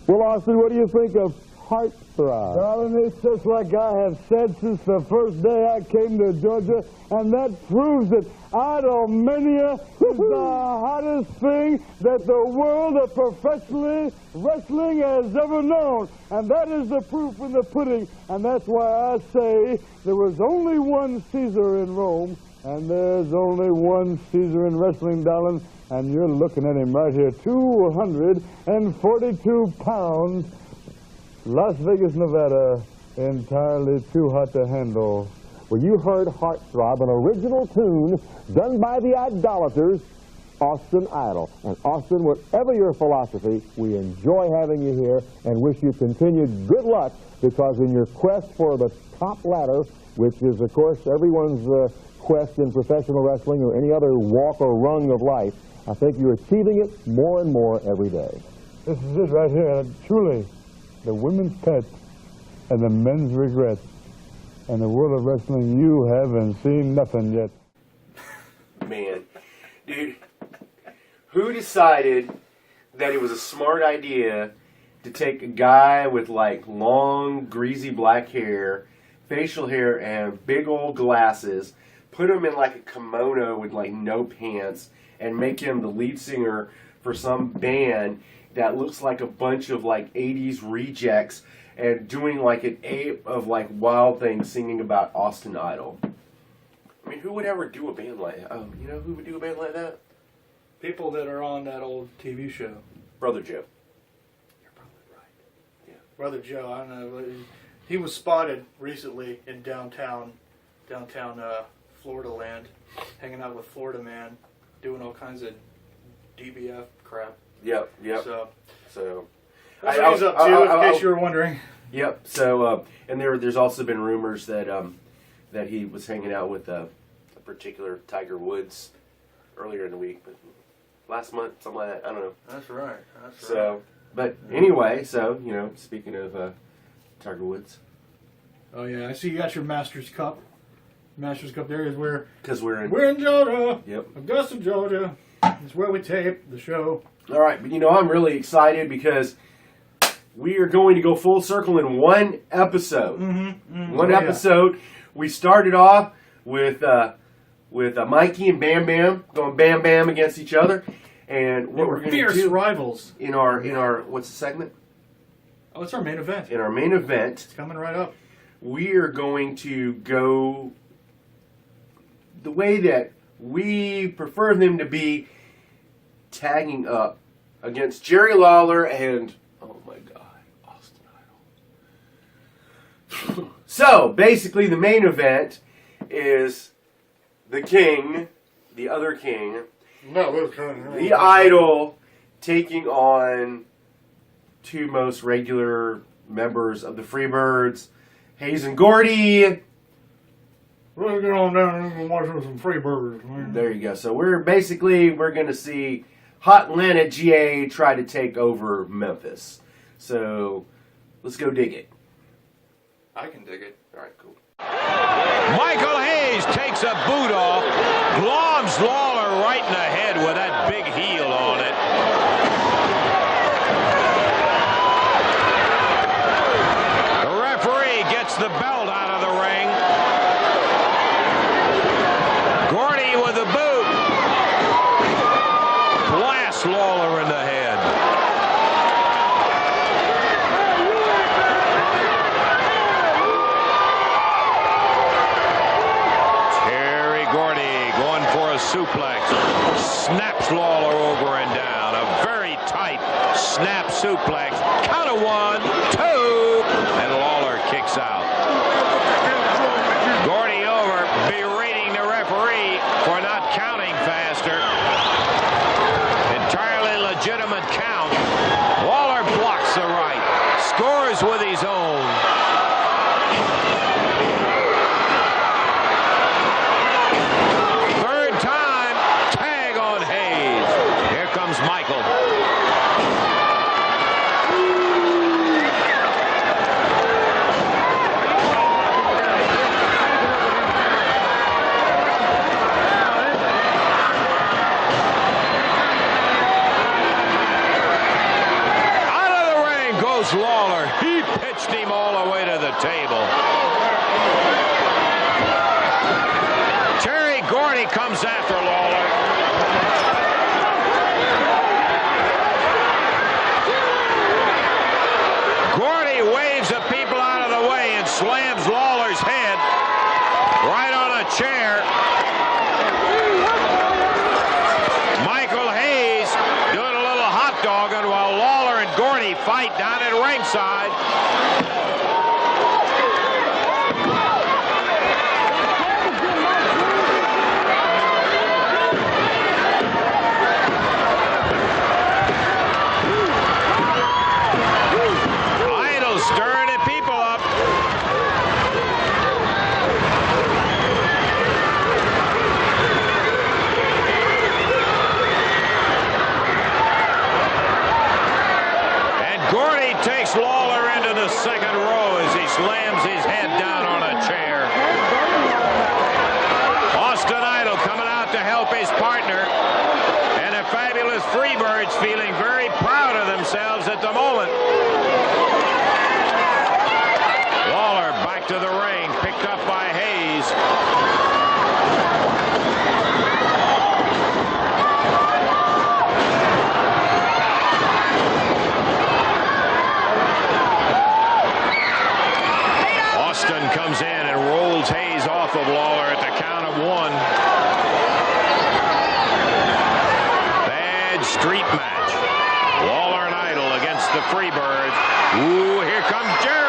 Speaker 9: Well, Austin, what do you think of heartthrob. Darling, it's just like I have said since the first day I came to Georgia, and that proves it. Idolmania is the hottest thing that the world of professional wrestling has ever known. And that is the proof in the pudding. And that's why I say there was only one Caesar in Rome, and there's only one Caesar in wrestling, darling. And you're looking at him right here, 242 pounds, Las Vegas, Nevada, entirely too hot to handle.
Speaker 14: Well, you heard Heartthrob, an original tune done by the idolaters, Austin Idol. And Austin, whatever your philosophy, we enjoy having you here and wish you continued good luck, because in your quest for the top ladder, which is, of course, everyone's quest in professional wrestling or any other walk or rung of life, I think you're achieving it more and more every day.
Speaker 9: This is it right here. Truly, the women's pet and the men's regret. In the world of wrestling, you haven't seen nothing yet.
Speaker 3: Man, dude, who decided that it was a smart idea to take a guy with like long, greasy black hair, facial hair, and big old glasses, put him in like a kimono with like no pants, and make him the lead singer for some band that looks like a bunch of like 80s rejects, and doing like an ape of like Wild Things singing about Austin Idol? I mean, who would ever do a band like that? Oh, you know who would do a band like that?
Speaker 2: People that are on that old TV show.
Speaker 3: Brother Joe.
Speaker 2: You're probably right. Yeah. Brother Joe, I don't know. He was spotted recently in downtown Florida land, hanging out with Florida Man, doing all kinds of DBF crap.
Speaker 3: Yep. So
Speaker 2: that's what he's up to, in case you were wondering.
Speaker 3: Yep. So, and there's also been rumors that that he was hanging out with a particular Tiger Woods earlier in the week, but last month, something like that. I don't know.
Speaker 2: That's right.
Speaker 3: So, but anyway, so you know, speaking of Tiger Woods.
Speaker 2: Oh yeah, I see you got your Masters Cup. Masters Cup there is where.
Speaker 3: Because we're
Speaker 2: in Georgia.
Speaker 3: Yep.
Speaker 2: Augusta, Georgia. It's where we tape the show.
Speaker 3: All right, but you know, I'm really excited because we are going to go full circle in one episode. One episode. Yeah. We started off with Mikey and Bam Bam going Bam Bam against each other, and what we're going to do
Speaker 2: fierce rivals
Speaker 3: in our what's the segment?
Speaker 2: Oh, it's our main event.
Speaker 3: In our main event,
Speaker 2: it's coming right up.
Speaker 3: We are going to go the way that we prefer them to be, tagging up against Jerry Lawler and, oh my God, Austin Idol. So, basically, the main event is the King, the other King, the Idol, taking on two most regular members of the Freebirds, Hayes and Gordy.
Speaker 2: We'll get on down and watch some Freebirds, man.
Speaker 3: There you go. So we're going to see Hot Atlanta GA try to take over Memphis. So let's go dig it.
Speaker 2: I can dig it.
Speaker 3: All right, cool.
Speaker 15: Michael Hayes takes a boot off, globs Lawler right in the head with that big heel on it. The referee gets the belt out of the ring. Gordy with the boot. Blasts Lawler in the head. Suplex, snaps Lawler over and down. A very tight snap suplex. Count of 1, 2, and Lawler kicks out. Gordy over, berating the referee for not counting faster. Entirely legitimate count. Lawler blocks the right, scores with his own. Michael. Here's Lawler. He pitched him all the way to the table. Terry Gordy comes after Lawler. Gordy waves the people out of the way and slams Lawler's head right on a chair. Michael Hayes doing a little hot dogging while Lawler and Gordy fight down at ringside. Stirring the people up. And Gordy takes Lawler into the second row as he slams his head down on a chair. Austin Idol coming out to help his partner. And the fabulous Freebirds feeling very proud of themselves at the moment. Lawler back to the ring, picked up by Hayes. Austin comes in and rolls Hayes off of Lawler at the count of 1. Bad street match. Lawler and Idol against the Freebirds. Ooh, here comes Jerry.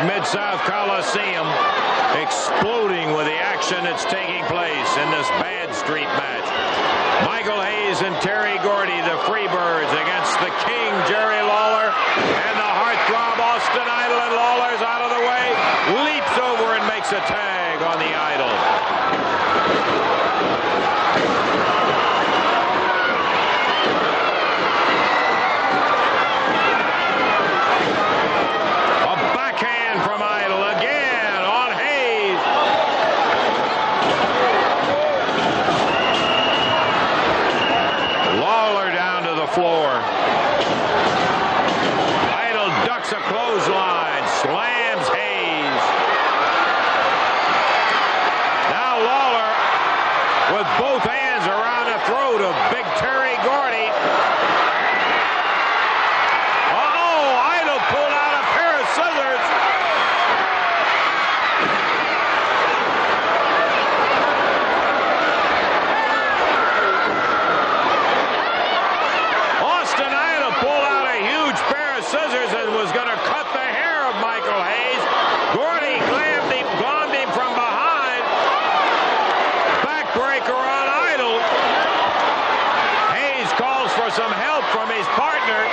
Speaker 15: Mid-South Coliseum exploding with the action that's taking place in this bad street match. Michael Hayes and Terry Gordy, the Freebirds, against the King, Jerry Lawler, and the heartthrob Austin Idol, and Lawler's out of the way, leaps over and makes a tag on the Idol. From Idol again on Hayes. Lawler down to the floor. Idol ducks a clothesline, slams Hayes. Now Lawler with both hands around the throat of big Terry Gordy. Uh-oh, Idol pulled out a pair of scissors. Scissors and was going to cut the hair of Michael Hayes. Gordy glommed him from behind. Backbreaker on Idol. Hayes calls for some help from his partner.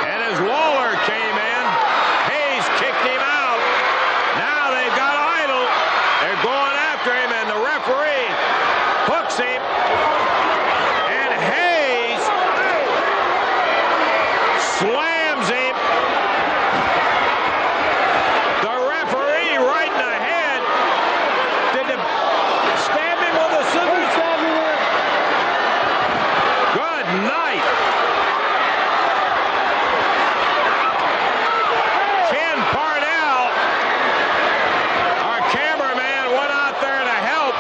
Speaker 15: And as Lawler came in, Hayes kicked him out. Now they've got Idol. They're going after him, and the referee hooks him. Slams him. The referee right in the head. Did they stab him with a scissors? Good night. Ken Parnell, our cameraman, went out there to help.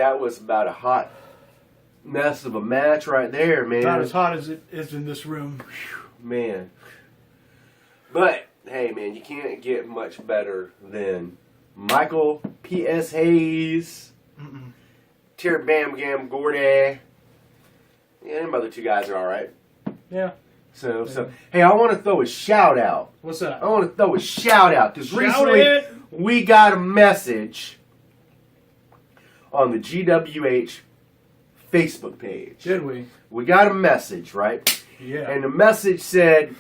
Speaker 3: that was about a hot mess of a match right there, man.
Speaker 2: Not as hot as it is in this room.
Speaker 3: Man. But, hey, man, you can't get much better than Michael P.S. Hayes, Terry Bam Gam Gordy. Yeah, them other two guys are all right.
Speaker 2: Yeah.
Speaker 3: So, hey, I want to throw a shout out.
Speaker 2: What's that?
Speaker 3: I want to throw a shout out because recently we got a message on the GWH Facebook page.
Speaker 2: Did we?
Speaker 3: We got a message, right?
Speaker 2: Yeah.
Speaker 3: And the message said,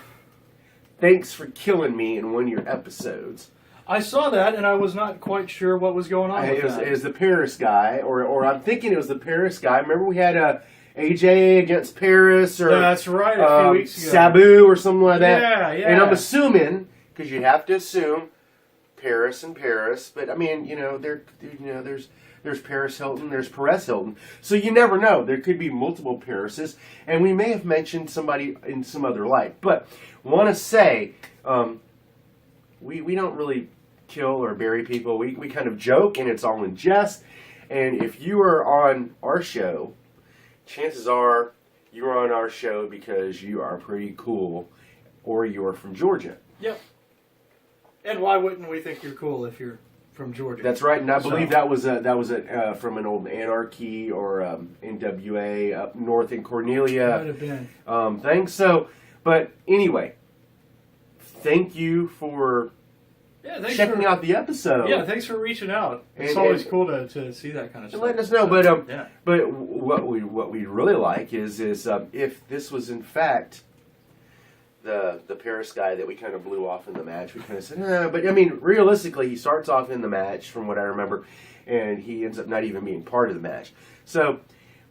Speaker 3: "Thanks for killing me in one of your episodes."
Speaker 2: I saw that, and I was not quite sure what was going on with that.
Speaker 3: It was the Paris guy, or I'm thinking it was the Paris guy. Remember we had AJ against Paris, or
Speaker 2: that's right, a few weeks ago.
Speaker 3: Sabu or something like that.
Speaker 2: Yeah.
Speaker 3: And I'm assuming, because you have to assume Paris and Paris, but I mean, there's Paris Hilton, there's Perez Hilton, so you never know. There could be multiple Parises, and we may have mentioned somebody in some other light. But want to say, we don't really kill or bury people. We kind of joke, and it's all in jest. And if you are on our show, chances are you are on our show because you are pretty cool, or you are from Georgia.
Speaker 2: Yep. And why wouldn't we think you're cool if you're from Georgia?
Speaker 3: That's right, and I believe that was from an old Anarchy or NWA up north in Cornelia.
Speaker 2: Might have been.
Speaker 3: Thing. So, but anyway, thank you for checking out the episode.
Speaker 2: Yeah, thanks for reaching out. It's always cool to see that kind of stuff.
Speaker 3: Letting us know, but what we really like is if this was in fact the Paris guy that we kind of blew off in the match, we kind of said, but I mean, realistically, he starts off in the match, from what I remember, and he ends up not even being part of the match. So,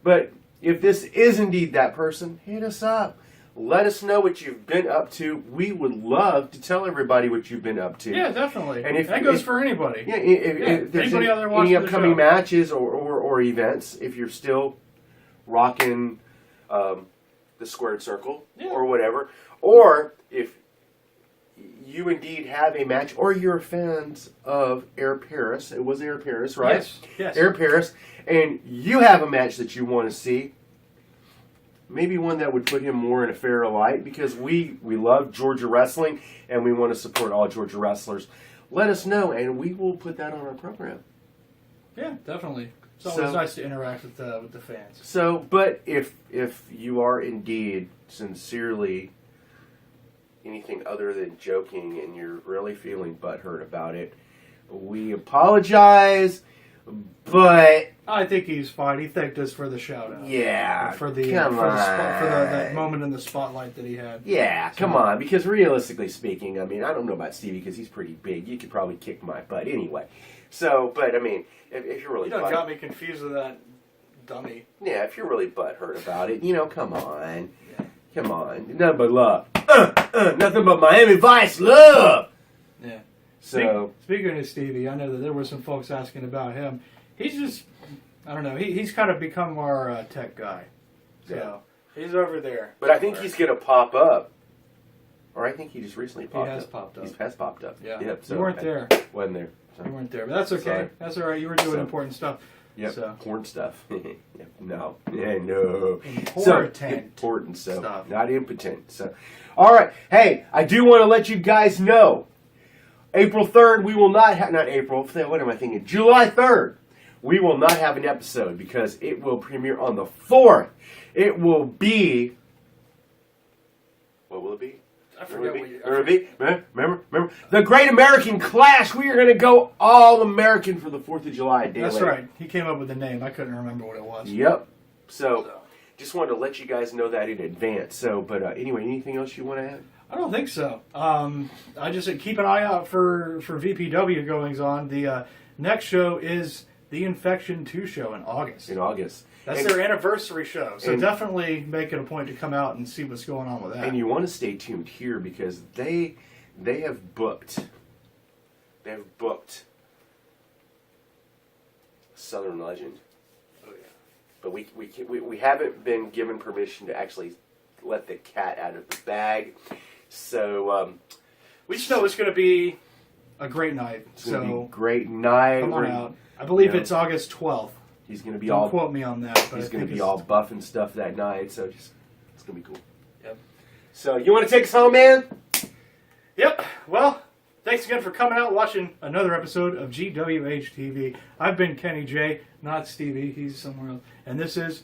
Speaker 3: but if this is indeed that person, hit us up. Let us know what you've been up to. We would love to tell everybody what you've been up to.
Speaker 2: Yeah, definitely.
Speaker 3: And
Speaker 2: that goes for anybody.
Speaker 3: Yeah, if there's
Speaker 2: anybody out there watching
Speaker 3: any upcoming matches or events, if you're still rocking the squared circle or whatever, or if you indeed have a match, or you're fans of Air Paris, it was Air Paris, right?
Speaker 2: Yes.
Speaker 3: Air Paris, and you have a match that you want to see, maybe one that would put him more in a fairer light, because we love Georgia wrestling, and we want to support all Georgia wrestlers. Let us know, and we will put that on our program.
Speaker 2: Yeah, definitely. It's always nice to interact with the fans.
Speaker 3: So, but if you are indeed sincerely anything other than joking and you're really feeling butthurt about it, we apologize, but
Speaker 2: I think he's fine. He thanked us for the shout out.
Speaker 3: Yeah,
Speaker 2: for the that moment in the spotlight that he had.
Speaker 3: Yeah, come on, because realistically speaking, I mean, I don't know about Stevie because he's pretty big. You could probably kick my butt anyway. So, but I mean, if you're really
Speaker 2: you got me confused with that dummy.
Speaker 3: Yeah, if you're really butthurt about it, come on. Yeah. Come on. Nothing but love. Nothing but Miami Vice love.
Speaker 2: Yeah.
Speaker 3: So
Speaker 2: speaking of Stevie, I know that there were some folks asking about him. He's just, I don't know, he's kind of become our tech guy. So he's over there.
Speaker 3: But I think he's going to pop up. Or I think he just recently popped up.
Speaker 2: He has popped up.
Speaker 3: He has popped up.
Speaker 2: Yeah.
Speaker 3: Yep, so
Speaker 2: you weren't there.
Speaker 3: Wasn't there. So.
Speaker 2: You weren't there, but that's okay.
Speaker 3: Sorry.
Speaker 2: That's all right. You were doing important stuff.
Speaker 3: Yep.
Speaker 2: So.
Speaker 3: Important stuff. No. Yeah, no.
Speaker 2: Important
Speaker 3: stuff. Not impotent. So, all right. Hey, I do want to let you guys know, April 3rd, we will not have, not April, what am I thinking? July 3rd, we will not have an episode because it will premiere on the 4th. It will be, what will it be?
Speaker 2: I forget what you...
Speaker 3: Remember? The Great American Clash. We are going to go all American for the 4th of July.
Speaker 2: That's right. He came up with the name. I couldn't remember what it was.
Speaker 3: Yep. So, just wanted to let you guys know that in advance. So, but anyway, anything else you want to add?
Speaker 2: I don't think so. I just said keep an eye out for VPW goings on. The next show is the Infection 2 show in August. That's their anniversary show, so definitely make it a point to come out and see what's going on with that.
Speaker 3: And you want to stay tuned here because they have booked. They have booked Southern Legend.
Speaker 2: Oh yeah.
Speaker 3: But we haven't been given permission to actually let the cat out of the bag. So
Speaker 2: we just know it's going to be a great night.
Speaker 3: It's going to be a great night.
Speaker 2: Come on out. I believe it's August 12th.
Speaker 3: He's going to be
Speaker 2: Don't
Speaker 3: all
Speaker 2: quote me on that. But
Speaker 3: he's
Speaker 2: I
Speaker 3: going to
Speaker 2: think
Speaker 3: be all buff and stuff that night, so just it's going to be cool.
Speaker 2: Yep.
Speaker 3: So you want to take us home, man?
Speaker 2: Yep. Well, thanks again for coming out watching another episode of GWH TV. I've been Kenny J, not Stevie. He's somewhere else. And this is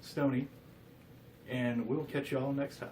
Speaker 2: Stoney. And we'll catch you all next time.